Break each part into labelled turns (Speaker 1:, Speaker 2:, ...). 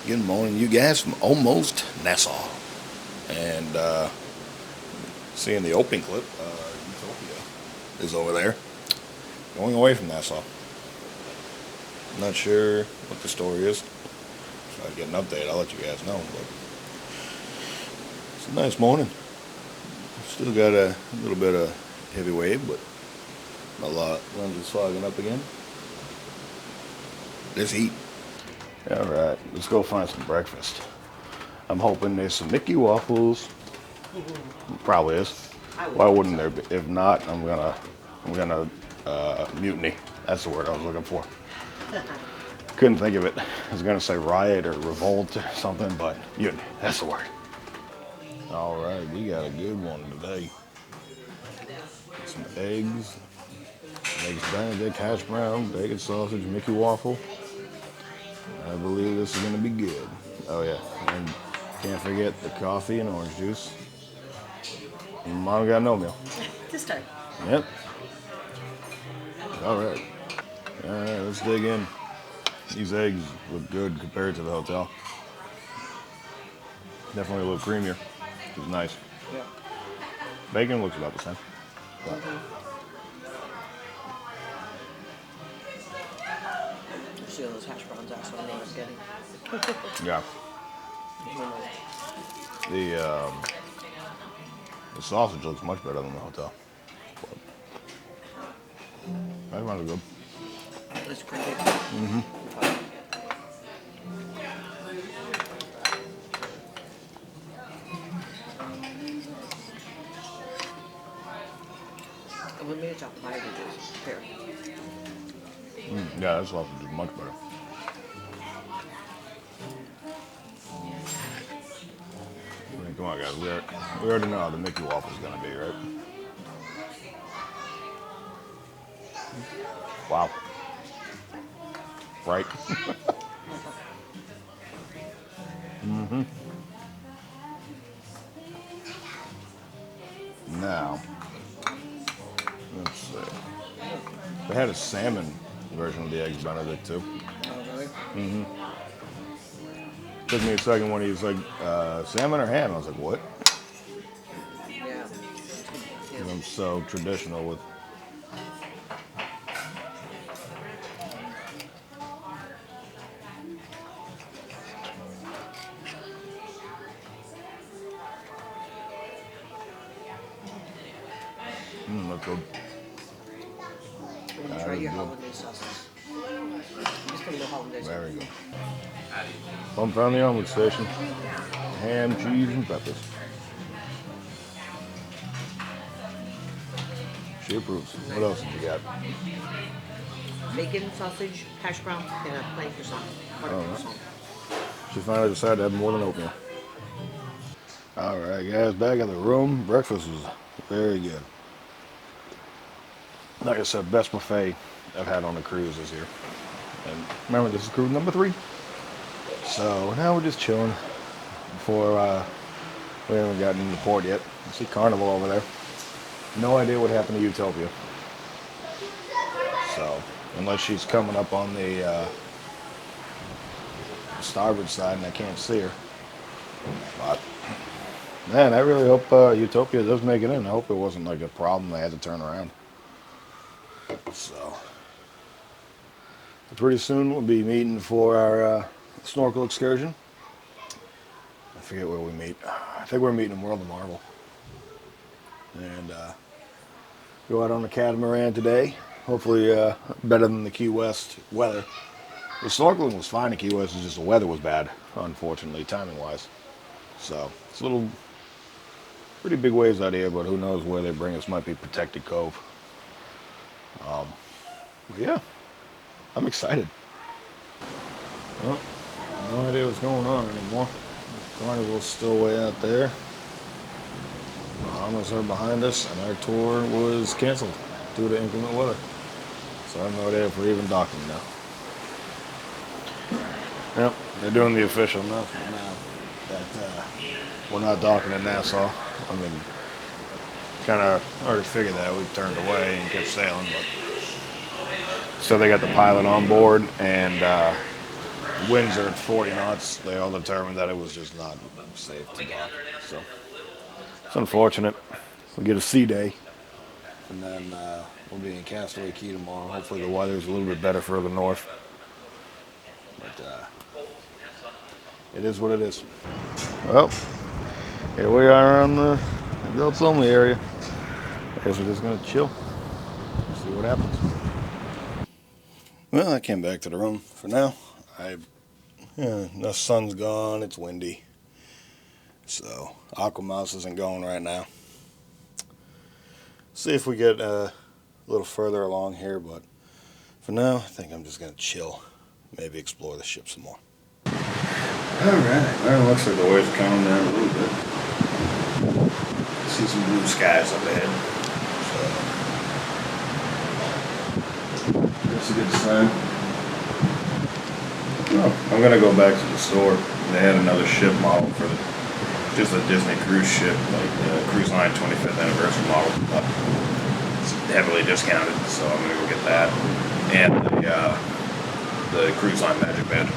Speaker 1: Good morning, you guys from almost Nassau. And seeing the opening clip, Utopia is over there, going away from Nassau. Not sure what the story is. If I get an update, I'll let you guys know. But it's a nice morning. Still got a little bit of heavy wave, but a lot. Winds is fogging up again. This heat. All right, let's go find some breakfast. I'm hoping there's some Mickey waffles. Probably is. Why wouldn't there be? If not, I'm gonna mutiny. That's the word I was looking for. Couldn't think of it. I was gonna say riot or revolt or something, but mutiny. That's the word. All right, we got a good one today. Some eggs Benedict, hash brown, bacon sausage, Mickey waffle. I believe this is gonna be good. Oh yeah, and can't forget the coffee and orange juice. Mom got no meal.
Speaker 2: This time.
Speaker 1: Yep. All right. All right, let's dig in. These eggs look good compared to the hotel. Definitely a little creamier, which is nice.
Speaker 2: Yeah.
Speaker 1: Bacon looks about the same.
Speaker 2: See all those hash browns out, so I know what I'm getting.
Speaker 1: Yeah. The sausage looks much better than the hotel. That might be good.
Speaker 2: It's creamy.
Speaker 1: Mm-hmm.
Speaker 2: And we made it up pie here.
Speaker 1: Yeah, that sausage is much better. I mean, come on, guys. We already know how the Mickey waffle is gonna be, right? Wow. Right? Mm-hmm. Now, let's see. They had a salmon version of the eggs Benedict too.
Speaker 2: Oh, really?
Speaker 1: Mm-hmm. Took me a second when he was like, salmon or ham? I was like, what?
Speaker 2: Yeah.
Speaker 1: And I'm so traditional with. Look good.
Speaker 2: When you try your holiday sauces. Just put a little hollandaise.
Speaker 1: There we go. Bump around the omelet station. Ham, cheese, and peppers. She approves. What else did you got?
Speaker 2: Bacon, sausage, hash brown, and a plain croissant. Butter croissant.
Speaker 1: She finally decided to have more than oatmeal. All right, guys, back in the room. Breakfast was very good. Like I said, best buffet I've had on a cruise this year. And remember, this is cruise number 3. So now we're just chilling before we haven't gotten into port yet. I see Carnival over there. No idea what happened to Utopia. So unless she's coming up on the starboard side and I can't see her. But man, I really hope Utopia does make it in. I hope it wasn't like a problem they had to turn around. So pretty soon we'll be meeting for our snorkel excursion. I forget where we meet. I think we're meeting in World of Marvel. And go out on the catamaran today. Hopefully better than the Key West weather. The snorkeling was fine in Key West, it's just the weather was bad, unfortunately, timing-wise. So it's a little, pretty big waves out here, but who knows where they bring us. Might be Protected Cove. But yeah, I'm excited. Well, no idea what's going on anymore. Carnival's still way out there. Bahamas are behind us, and our tour was canceled due to inclement weather. So I have no idea if we're even docking now. Yep, they're doing the official announcement now that we're not docking in Nassau. I mean, kind of already figured that. We turned away and kept sailing, but so they got the pilot on board, and winds are at 40 knots. They all determined that it was just not safe to dock. So it's unfortunate. We'll get a sea day, and then we'll be in Castaway Key tomorrow. Hopefully the weather's a little bit better further north. But it is what it is. Well, here we are on the adults only area. I guess we're just gonna chill, see what happens. Well, I came back to the room for now. The sun's gone. It's windy, so Aquamouse isn't going right now. See if we get a little further along here, but for now, I think I'm just gonna chill. Maybe explore the ship some more. Alright, well, it looks like the waves are calming down a little bit. See some blue skies up ahead. So, that's a good sign. Well, I'm gonna go back to the store. They had another ship model for just a Disney cruise ship, like the Cruise Line 25th anniversary model. But it's heavily discounted, so I'm gonna go get that. And the Cruise Line Magic Bed.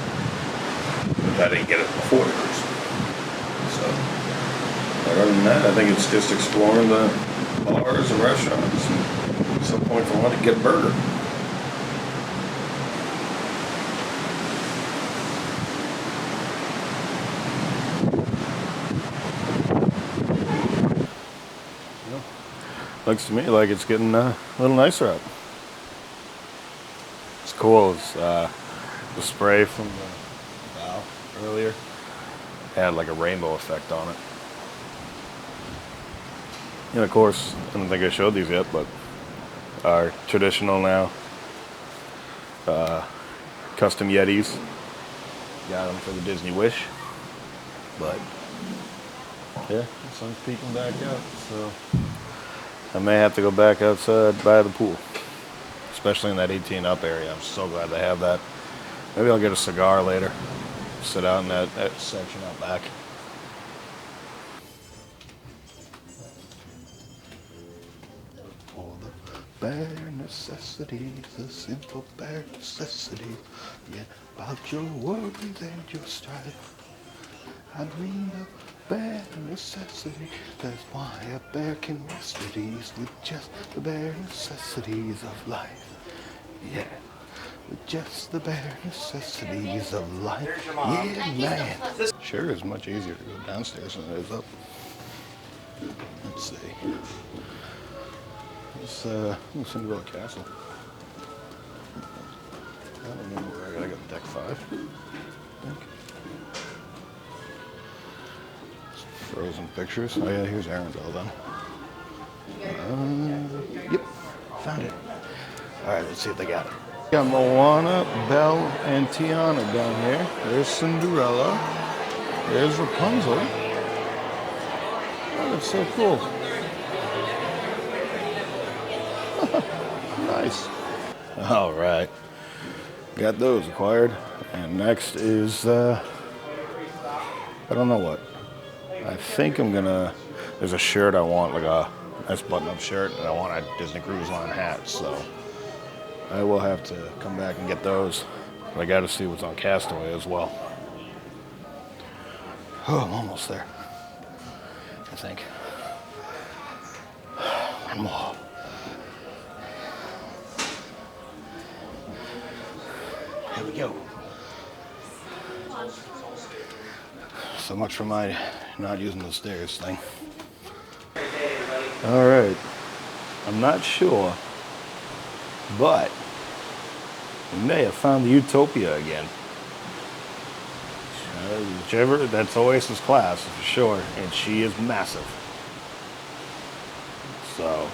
Speaker 1: But I didn't get it before the cruise. So, other than that, I think it's just exploring the bars and restaurants. And at some point, if I want to get a burger. Looks to me like it's getting a little nicer out. It's cool. It's the spray from the bow earlier had like a rainbow effect on it. And of course, I don't think I showed these yet, but our traditional now custom Yetis. Got them for the Disney Wish. But yeah, the sun's peeking back out, so I may have to go back outside by the pool, especially in that 18 up area. I'm so glad they have that. Maybe I'll get a cigar later, sit out in that section out back. For the bare necessities, the simple bare necessities, yeah, about your worries and your strife. I mean the bare necessity, that's why a bear can rest at ease with just the bare necessities of life. Yeah, with just the bare necessities of life. Yeah, man. Sure is much easier to go downstairs than it is up. Let's see. It's Cinderella Castle. I don't remember where I got deck 5. I think. Frozen pictures. Oh yeah, here's Arendelle then. Yep, found it. All right, let's see if they got it. Got Moana, Belle, and Tiana down here. There's Cinderella. There's Rapunzel. Oh, that's so cool. Nice. All right, got those acquired. And next is I don't know what. I think I'm gonna, there's a shirt I want, like a nice button-up shirt, and I want a Disney Cruise Line hat, so I will have to come back and get those. But I gotta see what's on Castaway as well. Oh, I'm almost there, I think. One more. Here we go. So much for my not using the stairs thing. All right, I'm not sure, but we may have found the Utopia again. Whichever, that's Oasis class for sure, and she is massive. So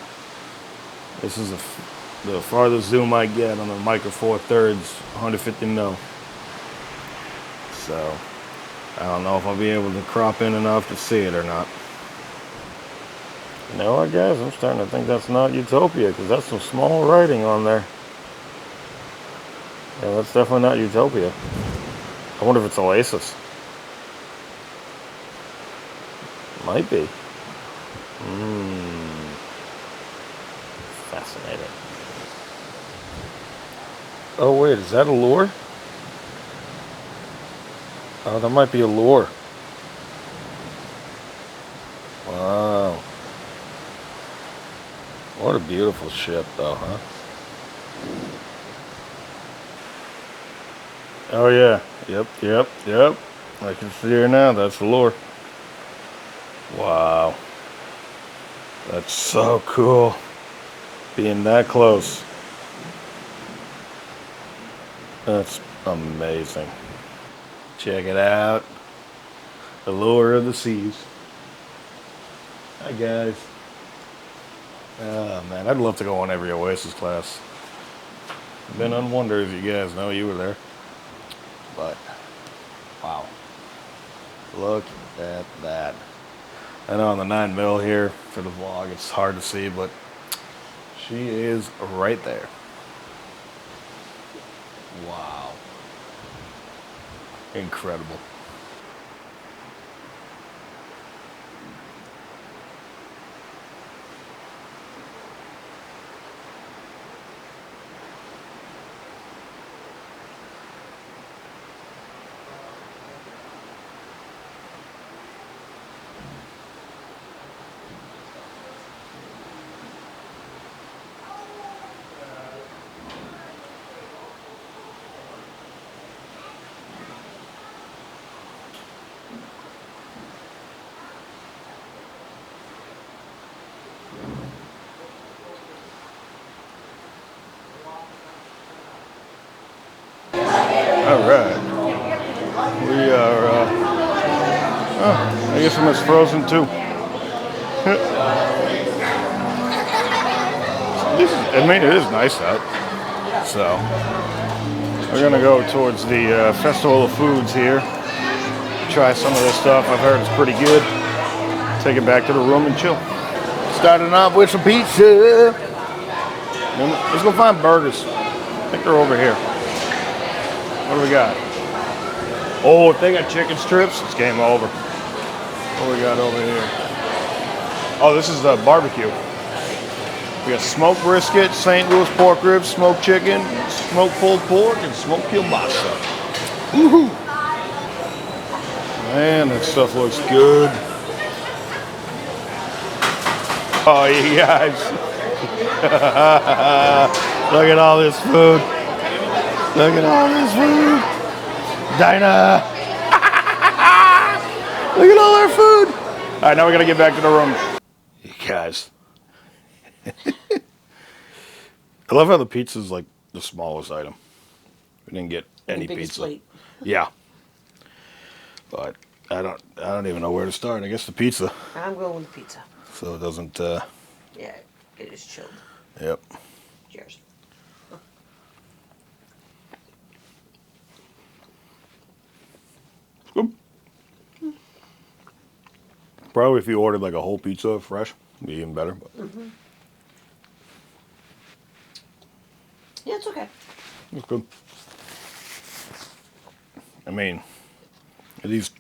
Speaker 1: this is the farthest zoom I get on the Micro Four Thirds 150 mil. So I don't know if I'll be able to crop in enough to see it or not. You know, I guess I'm starting to think that's not Utopia, because that's some small writing on there. Yeah, that's definitely not Utopia. I wonder if it's Oasis. Might be. Fascinating. Oh wait, is that a lure? Oh, that might be a lure. Wow. What a beautiful ship, though, huh? Oh, yeah. Yep. I can see her now. That's the lure. Wow. That's so cool. Being that close. That's amazing. Check it out. The lure of the seas. Hi, guys. Oh, man. I'd love to go on every Oasis class. Been on wonder if you guys know you were there. But, wow. Look at that. I know on the 9mm here for the vlog, it's hard to see, but she is right there. Wow. Incredible. All right. We are, I guess I'm as frozen too. It is nice out. So, we're going to go towards the Festival of Foods here. Try some of this stuff. I've heard it's pretty good. Take it back to the room and chill. Starting off with some pizza. Let's go find burgers. I think they're over here. What do we got? Oh, if they got chicken strips, it's game over. What do we got over here? Oh, this is the barbecue. We got smoked brisket, St. Louis pork ribs, smoked chicken, smoked pulled pork, and smoked kielbasa. Woohoo! Man, that stuff looks good. Oh, you guys. Look at all this food. Look at all this food. Dinah. Look at all our food. All right, now we got to get back to the room. You guys. I love how the pizza's like the smallest item. We didn't get any pizza.
Speaker 2: Plate.
Speaker 1: Yeah. But I don't even know where to start. I guess the pizza.
Speaker 2: I'm going with the pizza.
Speaker 1: So it doesn't
Speaker 2: Yeah, it is chilled.
Speaker 1: Yep.
Speaker 2: Cheers.
Speaker 1: Good. Probably if you ordered like a whole pizza fresh, it'd be even better. But.
Speaker 2: Yeah, it's okay.
Speaker 1: It's good. I mean, are these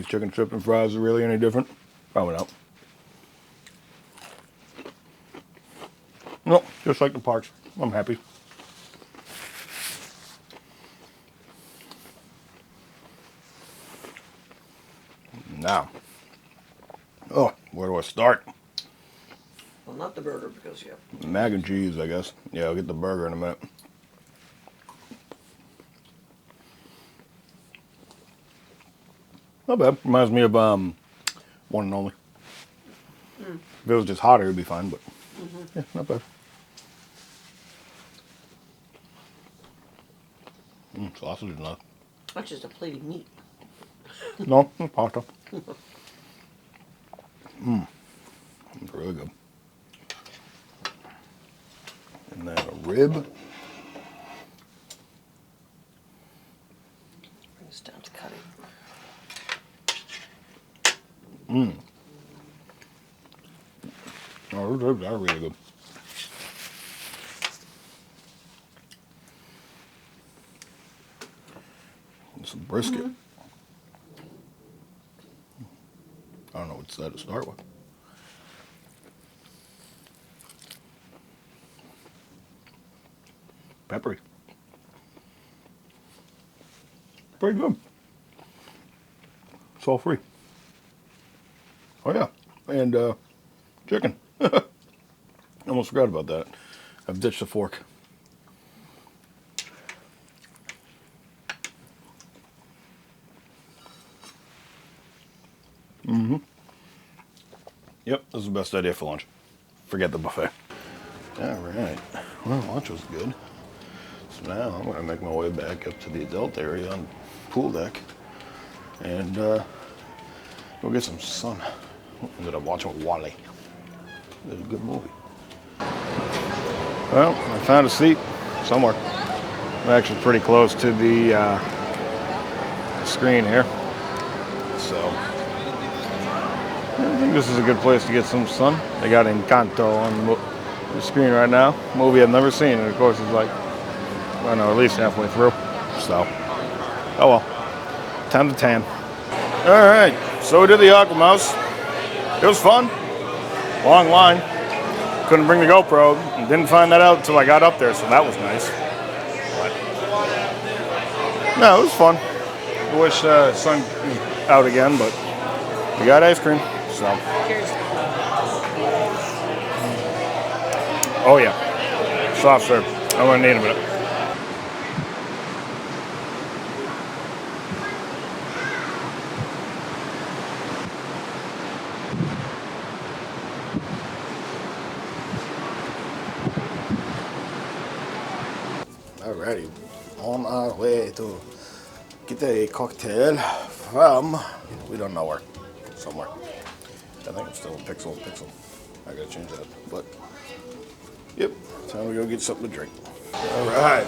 Speaker 1: chicken strips and fries really any different? Probably not. No, just like the parks. I'm happy. Now, where do I start?
Speaker 2: Well, not the burger because yeah.
Speaker 1: Mac and cheese, I guess. Yeah, I'll get the burger in a minute. Not bad. Reminds me of One and Only. If it was just hotter, it'd be fine, but yeah, not bad. Sausage is not.
Speaker 2: That's just a plate of meat.
Speaker 1: No, it's pasta. It's really good. And then a rib.
Speaker 2: Bring this down to cutting.
Speaker 1: Oh, those ribs are really good. And some brisket. I don't know what's that to start with. Peppery. Pretty good. It's all free. Oh yeah, and chicken. Almost forgot about that. I've ditched the fork. Yep, this is the best idea for lunch. Forget the buffet. All right. Well, lunch was good. So now I'm going to make my way back up to the adult area on pool deck and go get some sun. Ended up watching Wally. It was a good movie. Well, I found a seat somewhere. I'm actually pretty close to the screen here. So I think this is a good place to get some sun. They got Encanto on the screen right now. Movie I've never seen, and of course it's like, I don't know, at least halfway through. So, oh well. Time to tan. All right, so we did the Aqua Mouse. It was fun. Long line. Couldn't bring the GoPro. And didn't find that out until I got up there, so that was nice. But, no, it was fun. I wish the sun was out again, but we got ice cream. So.
Speaker 2: Cheers.
Speaker 1: Oh yeah, soft serve. I'm gonna need a minute. Alrighty, on our way to get a cocktail from, we don't know where, somewhere. I think it's still Pixel. I gotta change that, but yep, time to go get something to drink. Alright,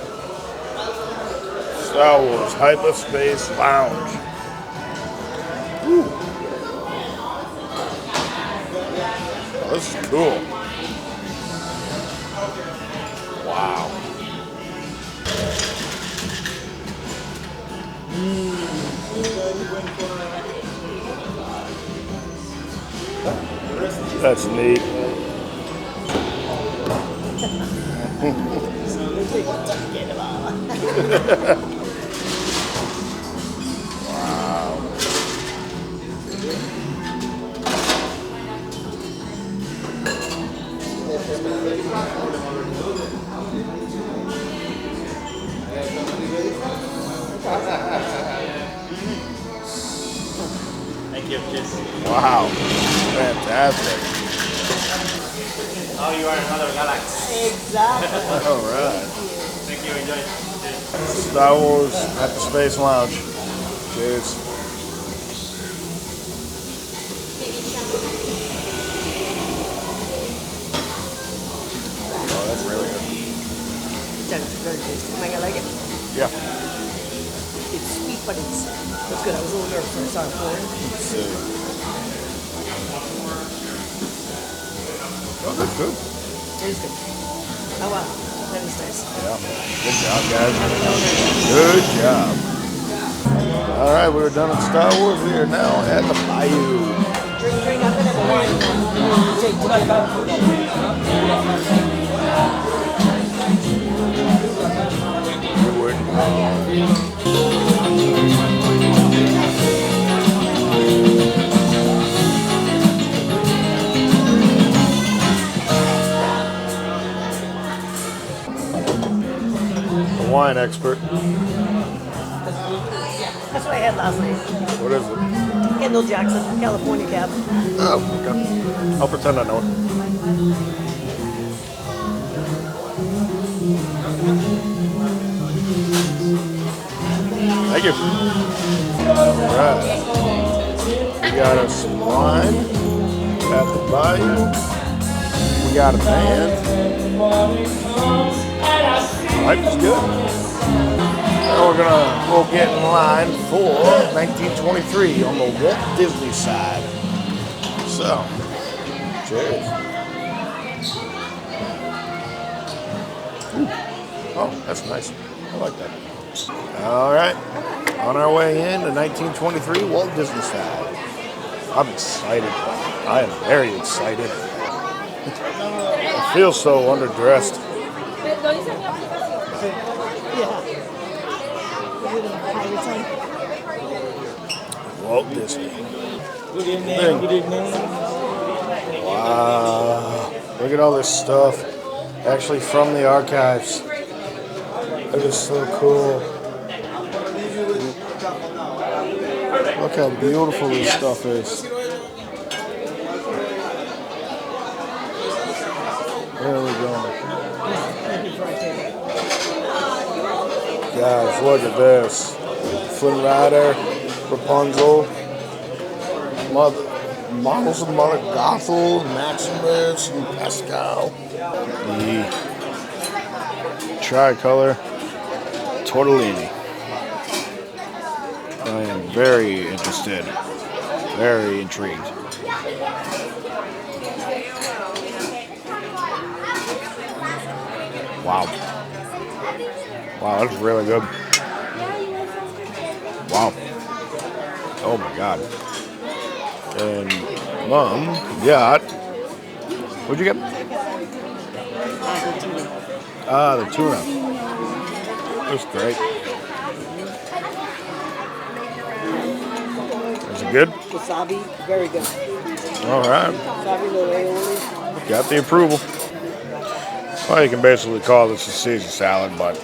Speaker 1: Star Wars Hyperspace Lounge. Ooh. Oh, this is cool. Wow. That's neat. Wow.
Speaker 3: Thank you. Cheers.
Speaker 1: Wow. Fantastic.
Speaker 3: Oh, you are another galaxy.
Speaker 2: Exactly.
Speaker 1: All right.
Speaker 3: Thank you. Enjoy. Cheers.
Speaker 1: Star Wars at the Space Lounge. Cheers. Oh, that's really good.
Speaker 2: That's very tasty. Am I gonna like it?
Speaker 1: Yeah.
Speaker 2: It's sweet, but it's good. I was a little nervous when I saw it pouring.
Speaker 1: Let's see. Oh, that's good.
Speaker 2: It is good. Oh wow, that is nice.
Speaker 1: Yeah. Good job, guys. Good job. All right, we're done at Star Wars. We are now at the Bayou.
Speaker 2: Drink. I'm gonna have a wine. Take
Speaker 1: The wine expert.
Speaker 2: That's what I had last night.
Speaker 1: What is it?
Speaker 2: Kendall Jackson, California Cab.
Speaker 1: Oh, okay. I'll pretend I know it. Thank you. All right. We got us some wine at the Bayou. We got a band. Life is good. Now we'll get in line for 1923 on the Walt Disney side. So, cheers. Ooh. Oh, that's nice. I like that. All right, on our way in to 1923 Walt Disney side. I'm excited. I am very excited. I feel so underdressed.
Speaker 2: Yeah.
Speaker 1: Walt Disney.
Speaker 4: Good evening. Good evening.
Speaker 1: Wow. Look at all this stuff. Actually from the archives. That is so cool. Look how beautiful this stuff is. There we go. Guys, look at this. Flynn Rider, Rapunzel, models of Mother Gothel, Maximus, and Pascal. The tricolor tortellini. I am very interested, very intrigued. Wow. Wow, that's really good. Wow. Oh my God. And Mom got, what'd you get? The tuna. That's great. Is it good?
Speaker 2: Wasabi, very good.
Speaker 1: All right.
Speaker 2: Wasabi, little aioli.
Speaker 1: Got the approval. Well, you can basically call this a Caesar salad, but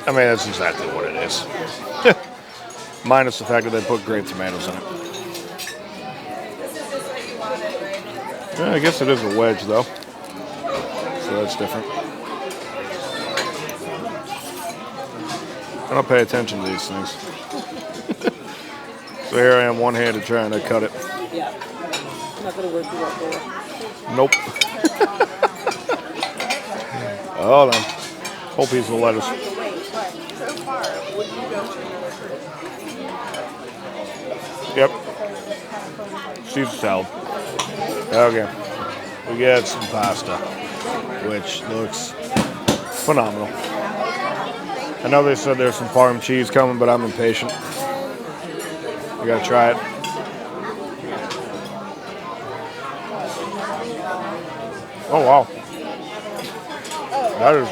Speaker 1: I mean, that's exactly what it is. Minus the fact that they put grape tomatoes in it. Yeah, I guess it is a wedge, though. So that's different. I don't pay attention to these things. So here I am, one-handed, trying to cut it.
Speaker 2: Yeah. I'm not going to work you up there.
Speaker 1: Nope. Hold on. Whole piece of lettuce. Yep. Caesar salad. Okay. We got some pasta, which looks phenomenal. I know they said there's some Parm cheese coming, but I'm impatient. I gotta try it. Oh wow. That is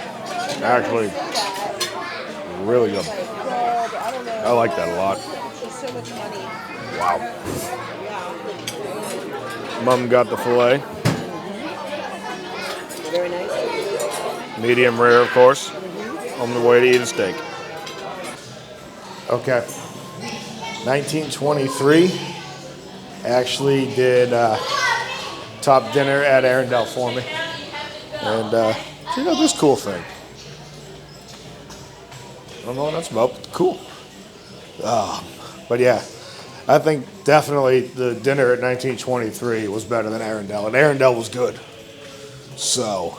Speaker 1: actually really good. I like that a lot. Wow. Mom got the filet.
Speaker 2: Very nice.
Speaker 1: Medium rare, of course. On the way to eat a steak. Okay. 1923. Actually did top dinner at Arendelle for me. And check out this cool thing. I don't know what that's about, but cool. But yeah, I think definitely the dinner at 1923 was better than Arendelle, and Arendelle was good. So,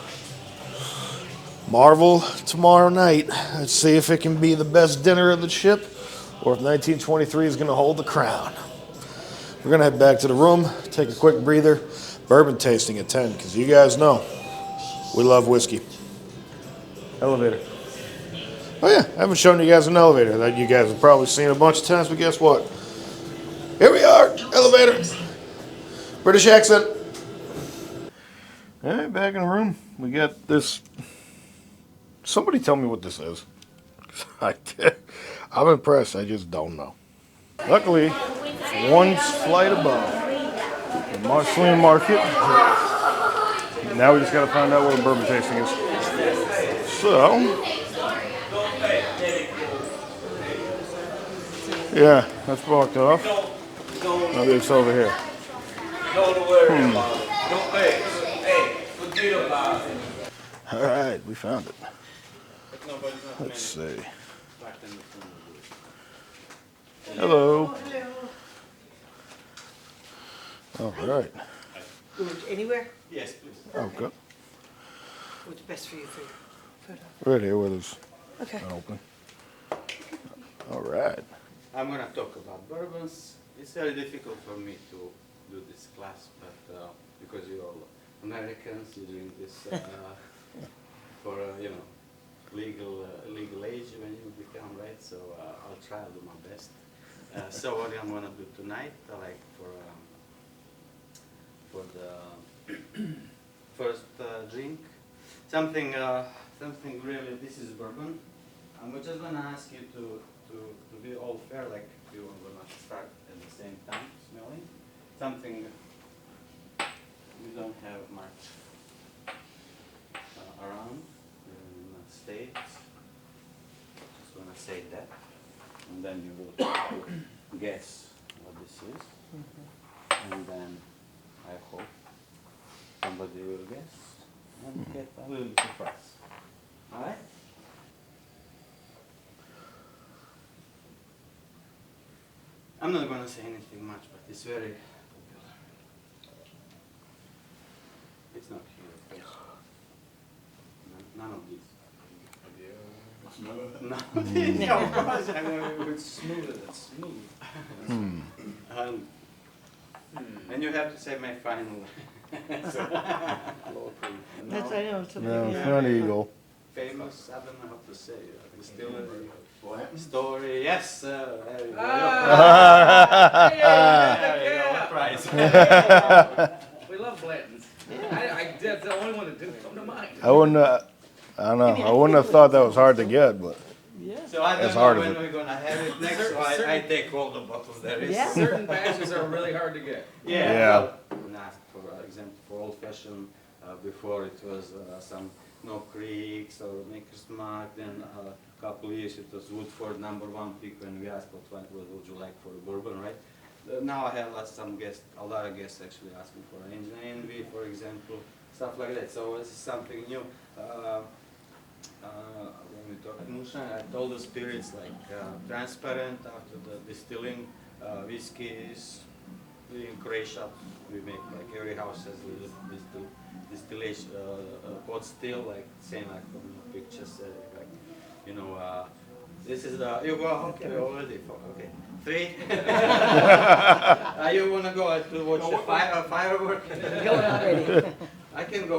Speaker 1: Marvel tomorrow night. Let's see if it can be the best dinner of the ship, or if 1923 is going to hold the crown. We're going to head back to the room, take a quick breather, bourbon tasting at 10, because you guys know we love whiskey. Elevator. Oh yeah, I haven't shown you guys an elevator that you guys have probably seen a bunch of times, but guess what? Here we are, elevator. British accent. All right, back in the room. We got this. Somebody tell me what this is. I'm impressed, I just don't know. Luckily, one flight above the Marceline Market. Now we just got to find out what the bourbon tasting is. So, yeah, that's blocked off. Now it's over here.
Speaker 4: Don't worry about it. Don't pay. Hey, forget about it.
Speaker 1: All right, we found it. Let's see. Hello. All right.
Speaker 2: Anywhere?
Speaker 3: Yes, please.
Speaker 1: Okay.
Speaker 2: What's best for you for your food?
Speaker 1: Right here with us.
Speaker 2: Okay.
Speaker 1: Open. All right.
Speaker 5: I'm going to talk about bourbons. It's very difficult for me to do this class, but because you're all Americans, you're doing this for legal age when you become, right? So I'll try. I'll do my best. So what I'm going to do tonight, like for the first drink, something really. This is bourbon. I'm just gonna ask you to be all fair, like you are gonna start at the same time smelling. Something we don't have much around in the States. Just gonna say that. And then you will try to guess what this is. And then I hope somebody will guess and get a little surprise. Alright? I'm not going to say anything much, but it's very popular. It's not here. None of these. No, of course, I know it's smooth. It's smooth. And you have to say my final.
Speaker 2: That's I know.
Speaker 1: No, front eagle.
Speaker 5: Famous, I don't know how to say it. Distillery, story. Yes, there you go. There you go. Prize.
Speaker 4: We love Blanton's. That's the only one that didn't come to mind.
Speaker 1: I wouldn't. I don't know. I wouldn't have thought that was hard to get, but
Speaker 2: Yeah.
Speaker 5: So I don't
Speaker 1: It's
Speaker 5: know
Speaker 1: hard
Speaker 5: when
Speaker 1: to-
Speaker 5: we're gonna have it next, so I take all the bottles there is.
Speaker 2: Yeah.
Speaker 4: Certain batches are really hard to get.
Speaker 1: Yeah.
Speaker 5: Well, for example, for old fashioned, before it was some No Creeks or Maker's Mark, then a couple years it was Woodford #1 pick when we asked what would you like for a bourbon, right? Now I have a lot of guests actually asking for an Envy, for example, stuff like that. So this is something new. When we talk moonshine, I told the spirits like transparent after the distilling, whiskeys. In Croatia, we make like every house has a distillation pot still, like same like from the pictures, like you know. This is the you go okay already. Okay, 3. You wanna go to watch the firework?
Speaker 2: Go already.
Speaker 5: I can go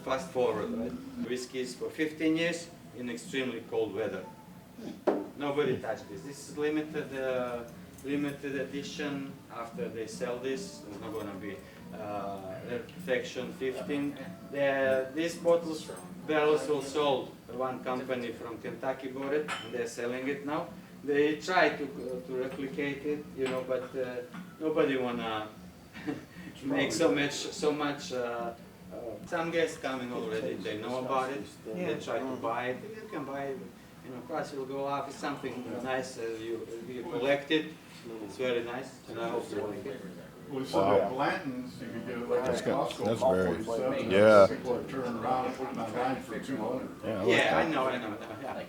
Speaker 5: fast forward, right? Whiskeys for 15 years in extremely cold weather. Nobody touched this. This is limited edition. After they sell this, there's not gonna be perfection 15. These barrels were sold. One company from Kentucky bought it, and they're selling it now. They try to replicate it, you know, but nobody wanna make so much. Some guests coming already, they know about it. They try to buy it. You can buy it. You know, price will go up. It's something nice. You collect it. It's very nice, and I hope you like it.
Speaker 6: We said at Blanton's, you could get it like
Speaker 1: That's
Speaker 6: at
Speaker 1: good.
Speaker 6: Costco,
Speaker 1: That's
Speaker 6: about
Speaker 1: very-
Speaker 6: 47.
Speaker 1: yeah.
Speaker 6: People are turning around and putting it online for 200.
Speaker 1: yeah. I like
Speaker 5: Yeah, I
Speaker 1: that.
Speaker 5: know. Yeah.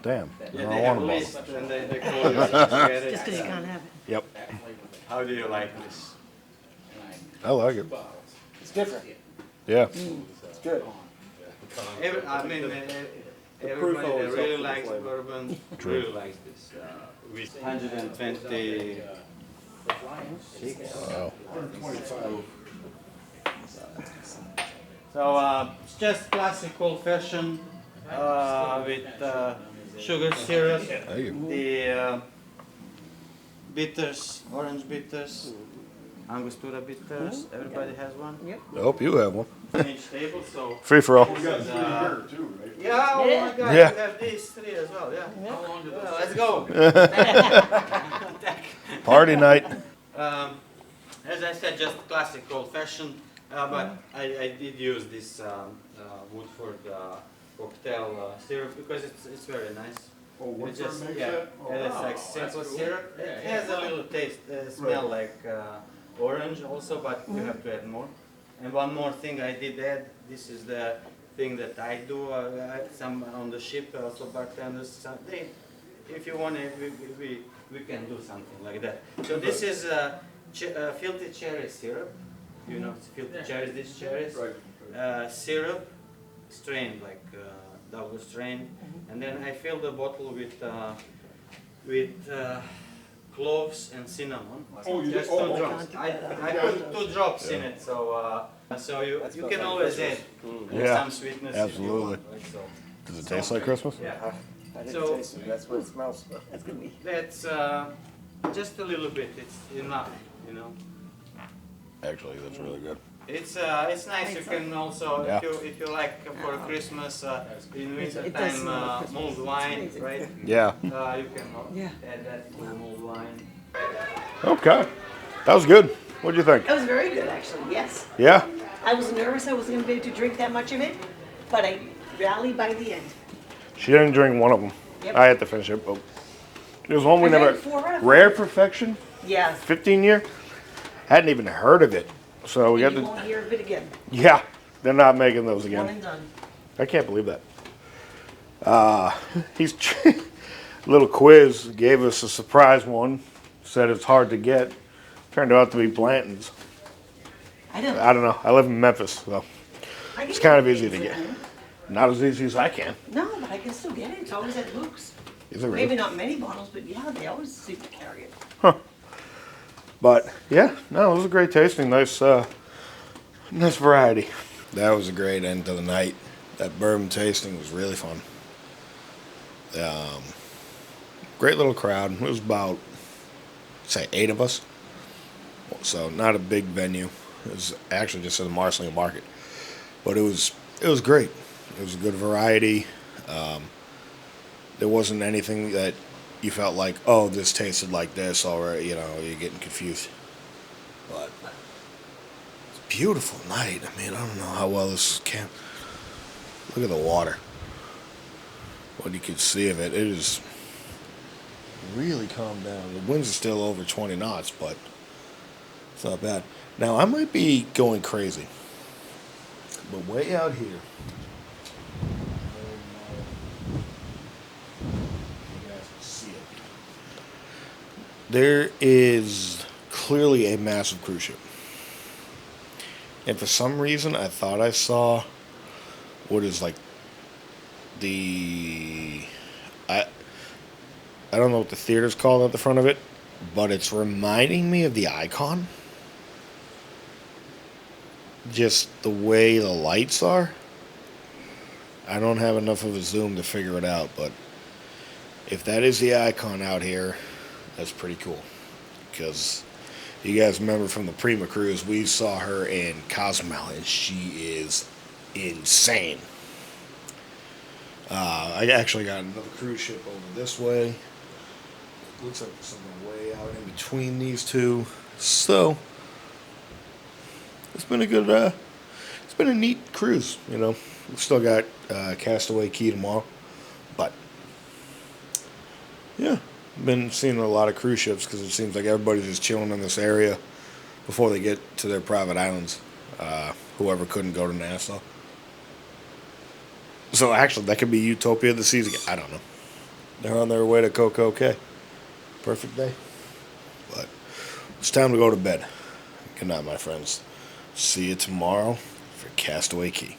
Speaker 1: Damn.
Speaker 5: Yeah,
Speaker 1: I
Speaker 5: they
Speaker 1: don't
Speaker 5: have
Speaker 1: want
Speaker 5: a
Speaker 1: a
Speaker 5: list
Speaker 1: bottle.
Speaker 5: and they call you to get
Speaker 2: Just because you
Speaker 5: it.
Speaker 2: can't have it.
Speaker 1: Yep.
Speaker 5: How do you like this?
Speaker 1: I like it.
Speaker 7: It's different.
Speaker 1: Yeah.
Speaker 7: It's good.
Speaker 5: Everybody
Speaker 7: always
Speaker 5: that really
Speaker 7: helps with
Speaker 5: likes
Speaker 7: the flavor.
Speaker 5: bourbon really likes this. With 120.
Speaker 1: Wow.
Speaker 6: 125.
Speaker 5: So it's just classic old fashioned with sugar syrup,
Speaker 1: There you go.
Speaker 5: the bitters, orange bitters, Angostura bitters. Everybody has one.
Speaker 2: Yep.
Speaker 1: I hope you have one.
Speaker 5: On each table, so.
Speaker 1: Free for all.
Speaker 6: We got 3 here too, right?
Speaker 5: Yeah, oh
Speaker 2: Yeah.
Speaker 5: my God,
Speaker 1: Yeah.
Speaker 5: you have these 3 as well, yeah.
Speaker 4: How long did
Speaker 5: Well,
Speaker 4: those
Speaker 5: let's go.
Speaker 1: Party night.
Speaker 5: As I said, just classic old-fashioned, but I did use this Woodford cocktail syrup because it's very nice.
Speaker 6: Oh,
Speaker 5: It
Speaker 6: Woodford
Speaker 5: just
Speaker 6: makes
Speaker 5: yeah,
Speaker 6: that? Oh,
Speaker 5: and it's
Speaker 6: wow.
Speaker 5: like simple
Speaker 4: that's cool.
Speaker 5: syrup. It
Speaker 4: Yeah,
Speaker 5: has a little taste, smell like orange also, but you have to add more. And one more thing I did add. This is the thing that I do. Some on the ship also bartenders. If you want it, we can do something like that. So this is filtered cherry syrup. You know, filtered cherries. These cherries.
Speaker 6: Right.
Speaker 5: Syrup, strained like double strained, and then I fill the bottle with cloves and cinnamon.
Speaker 6: Oh, you
Speaker 5: Just
Speaker 6: did?
Speaker 5: 2
Speaker 6: Oh,
Speaker 5: drops. I put 2 drops in it, so you can always add
Speaker 1: Yeah,
Speaker 5: some sweetness.
Speaker 1: absolutely.
Speaker 5: If you want, right? So
Speaker 1: Does it taste like Christmas?
Speaker 5: yeah,
Speaker 7: I didn't
Speaker 5: So-
Speaker 7: taste it. That's what it smells.
Speaker 2: That's gonna be.
Speaker 5: that's just a little bit. It's enough, you know.
Speaker 1: Actually, that's really good.
Speaker 5: It's nice. You can also,
Speaker 1: Yeah.
Speaker 5: if you like for Christmas in winter
Speaker 2: It does
Speaker 5: time
Speaker 2: smell like Christmas.
Speaker 5: mulled
Speaker 2: It's
Speaker 5: wine,
Speaker 2: amazing.
Speaker 5: right?
Speaker 1: Yeah.
Speaker 5: You can
Speaker 2: Yeah.
Speaker 5: add that to mulled wine.
Speaker 1: Okay. That was good. What'd you think?
Speaker 2: It was very good, actually, yes.
Speaker 1: Yeah.
Speaker 2: I was nervous I wasn't going to be able to drink that much of it, but I rallied by the end.
Speaker 1: She didn't drink one of them.
Speaker 2: Yep.
Speaker 1: I had to finish it. But there's one we
Speaker 2: I
Speaker 1: never.
Speaker 2: drank 4 out of 5.
Speaker 1: Rare Perfection,
Speaker 2: Yeah.
Speaker 1: 15-year. Hadn't even heard of it. So we got
Speaker 2: And you
Speaker 1: the.
Speaker 2: won't hear of it again.
Speaker 1: Yeah. They're not making those
Speaker 2: One
Speaker 1: again.
Speaker 2: and done.
Speaker 1: I can't believe that. He's little quiz gave us a surprise one. Said it's hard to get. Turned out to be Blanton's.
Speaker 2: I don't.
Speaker 1: I don't know. I live in Memphis, so
Speaker 2: I
Speaker 1: it's
Speaker 2: can
Speaker 1: kind of
Speaker 2: get
Speaker 1: easy
Speaker 2: it
Speaker 1: to get.
Speaker 2: at home.
Speaker 1: Not as easy as I can.
Speaker 2: No, but I can still get it. It's always at Luke's.
Speaker 1: Is it
Speaker 2: Maybe
Speaker 1: really?
Speaker 2: not many bottles, but yeah, they always seem to carry it.
Speaker 1: But yeah, no, it was a great tasting. Nice, nice variety. That was a great end to the night. That bourbon tasting was really fun. Great little crowd. It was about, say, 8 of us. So not a big venue. It was actually just at the Marceline Market, but it was great. It was a good variety. There wasn't anything that you felt like, oh, this tasted like this already. You know, you're getting confused. But it's a beautiful night. I mean, I don't know how well this can. Look at the water. What you can see of it, it is really calmed down. The winds are still over 20 knots, but it's not bad. Now, I might be going crazy, but way out here, you guys can see it. There is clearly a massive cruise ship. And for some reason, I thought I saw what is like I don't know what the theater's called at the front of it, but it's reminding me of the Icon. Just the way the lights are. I don't have enough of a zoom to figure it out, but if that is the Icon out here, that's pretty cool. Because you guys remember from the Prima cruise, we saw her in Cozumel, and she is insane. I actually got another cruise ship over this way. Looks like there's something way out in between these two. So it's been a good, it's been a neat cruise. You know, we still got Castaway Key tomorrow, but yeah, been seeing a lot of cruise ships because it seems like everybody's just chilling in this area before they get to their private islands. Whoever couldn't go to Nassau. So actually, that could be Utopia of the Seas again. I don't know. They're on their way to Coco Cay. Perfect day. But it's time to go to bed. Good night, my friends. See you tomorrow for Castaway Key.